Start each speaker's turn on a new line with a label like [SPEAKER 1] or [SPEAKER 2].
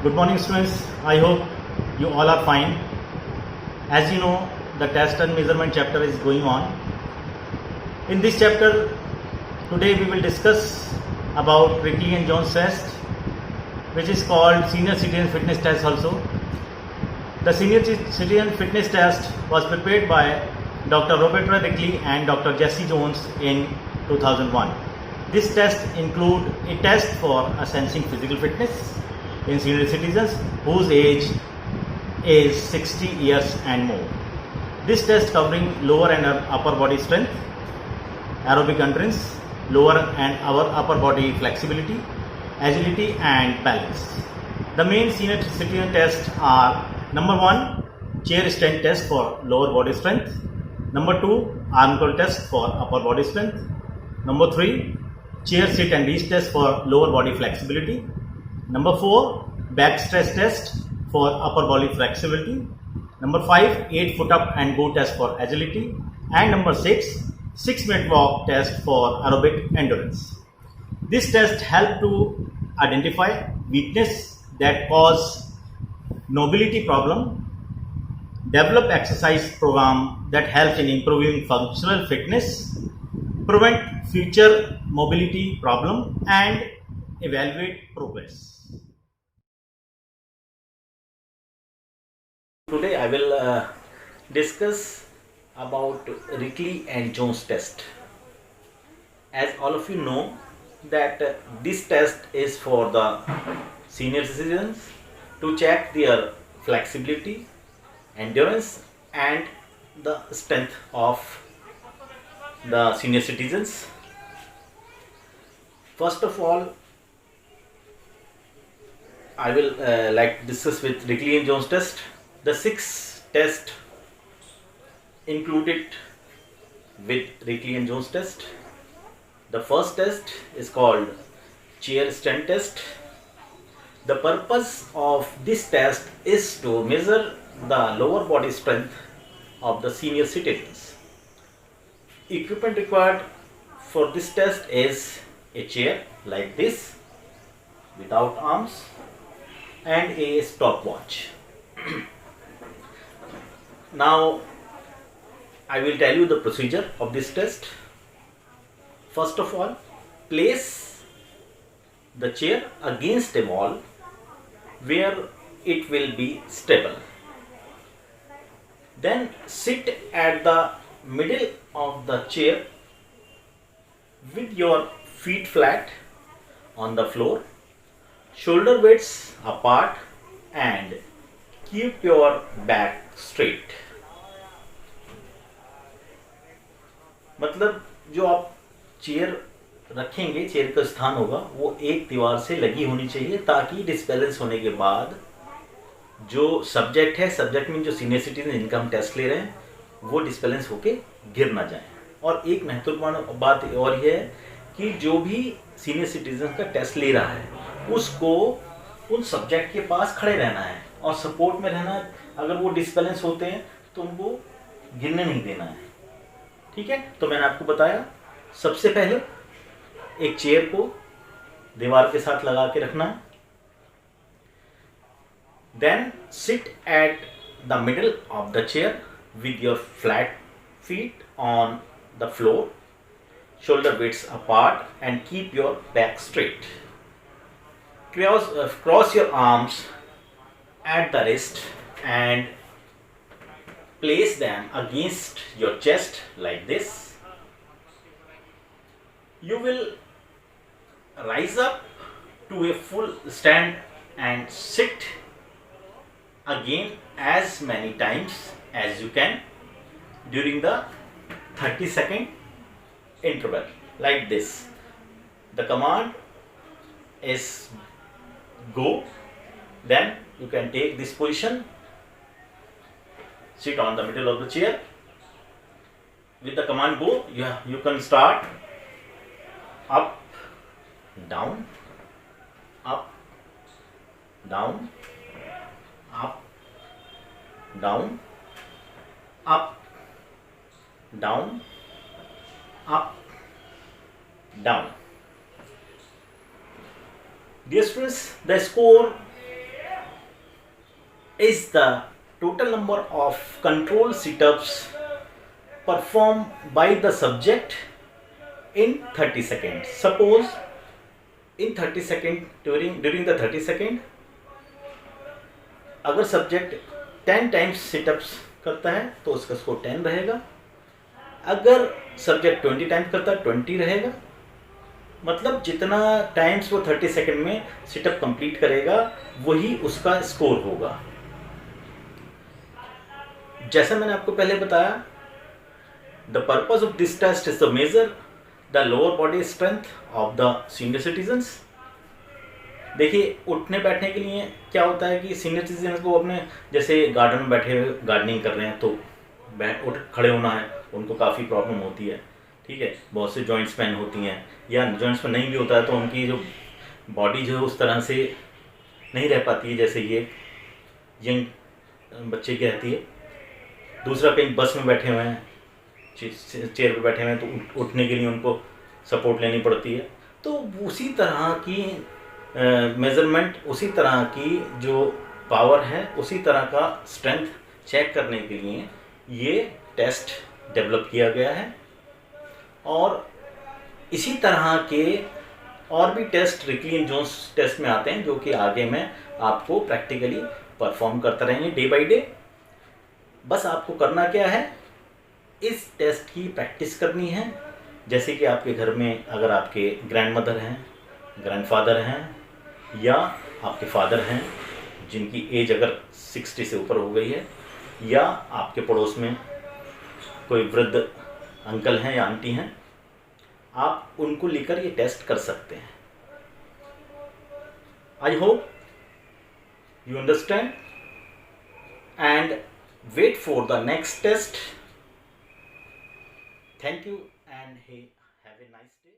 [SPEAKER 1] Good morning, students. I hope you all are fine. As you know, the test and measurement chapter is going on. In this chapter, today we will discuss about Rickley and Jones test, which is called Senior Citizen Fitness Test also. The Senior Citizen Fitness Test was prepared by Dr. Robert Roy Rickley and Dr. Jesse Jones in 2001. This test includes a test for assessing physical fitness in senior citizens whose age is 60 years and more. This test covering lower and upper body strength, aerobic endurance, lower and upper body flexibility, agility and balance. The main senior citizen tests are: number 1, chair strength test for lower body strength; number 2, arm curl test for upper body strength; number 3, chair sit and reach test for lower body flexibility; number 4, back stretch test for upper body flexibility; number 5, 8 foot up and go test for agility; and number 6, 6-minute walk test for aerobic endurance. This test help to identify weakness that cause mobility problem, develop exercise program that helps in improving functional fitness, prevent future mobility problem, and evaluate progress. Today I will discuss about Rickley and Jones test. As all of you know that this test is for the senior citizens to check their flexibility, endurance and the strength of the senior citizens. First of all, I will like discuss with Rickley and Jones test. The 6 tests included with Rickley and Jones test. The first test is called chair strength test. The purpose of this test is to measure the lower body strength of the senior citizens. Equipment required for this test is a chair like this without arms and a stopwatch. Now I will tell you the procedure of this test. First of all, place the chair against a wall where it will be stable. Then sit at the middle of the chair with your feet flat on the floor, shoulder widths apart, and keep your back straight. मतलब जो आप chair रखेंगे, chair का स्थान होगा वो एक दीवार से लगी होनी चाहिए ताकि डिसबैलेंस होने के बाद जो सब्जेक्ट है, सब्जेक्ट में जो सीनियर सिटीजन जिनका हम टेस्ट ले रहे हैं वो डिसबैलेंस होके गिर ना जाए। और एक महत्वपूर्ण बात और ये है कि जो भी सीनियर सिटीजन का टेस्ट ले रहा है उसको उन सब्जेक्ट के पास खड़े रहना है और सपोर्ट में रहना है। अगर वो डिसबैलेंस होते हैं तो उनको गिरने नहीं देना है। ठीक है, तो मैंने आपको बताया सबसे पहले एक चेयर को दीवार के साथ लगा के रखना है। Then sit at the middle of the chair with your flat feet on the floor, shoulder widths apart, and keep your back straight. Cross your arms at the wrist and place them against your chest like this. You will rise up to a full stand and sit again as many times as you can during the 30-second interval like this. The command is go. Then you can take this position, sit on the middle of the chair. With the command go, you can start up, down, up, down, up, down, up, down, up, down. Dear students, the score is the total number of control sit-ups performed by the subject in 30 seconds. Suppose in 30 second, during the 30 second, अगर subject 10 times sit-ups करता है तो उसका score 10 रहेगा। अगर subject 20 times करता है 20 रहेगा। मतलब जितना टाइम्स वो 30 सेकंड में सिटअप कंप्लीट करेगा वही उसका स्कोर होगा। जैसा मैंने आपको पहले बताया, the purpose of this test is the measure the lower body strength of the senior citizens. देखिए, उठने बैठने के लिए क्या होता है कि सीनियर सिटीजन को अपने जैसे गार्डन में बैठे हुए गार्डनिंग कर रहे हैं तो उठ खड़े होना है, उनको काफ़ी प्रॉब्लम होती है। ठीक है, बहुत से जॉइंट्स पेन होती हैं, या जॉइंट्स पेन नहीं भी होता है तो उनकी जो बॉडी जो है उस तरह से नहीं रह पाती है जैसे ये यंग बच्चे की रहती है। दूसरा, कहीं बस में बैठे हुए हैं, चेयर पे बैठे हुए हैं तो उठने के लिए उनको सपोर्ट लेनी पड़ती है। तो उसी तरह की मेज़रमेंट, उसी तरह की जो पावर है, उसी तरह का स्ट्रेंथ चेक करने के लिए ये टेस्ट डेवलप किया गया है। और इसी तरह के और भी test Rikli and Jones test में आते हैं, जो कि आगे मैं आपको प्रैक्टिकली परफॉर्म करता रहेंगे डे बाय डे। बस आपको करना क्या है, इस टेस्ट की प्रैक्टिस करनी है। जैसे कि आपके घर में अगर आपके ग्रैंड मदर हैं, ग्रैंडफादर हैं, या आपके फादर हैं जिनकी एज अगर 60 से ऊपर हो गई है, या आपके पड़ोस में कोई वृद्ध अंकल हैं या आंटी हैं, आप उनको लेकर ये टेस्ट कर सकते हैं। I hope you understand and wait for the next test. Thank you and hey, have a nice day.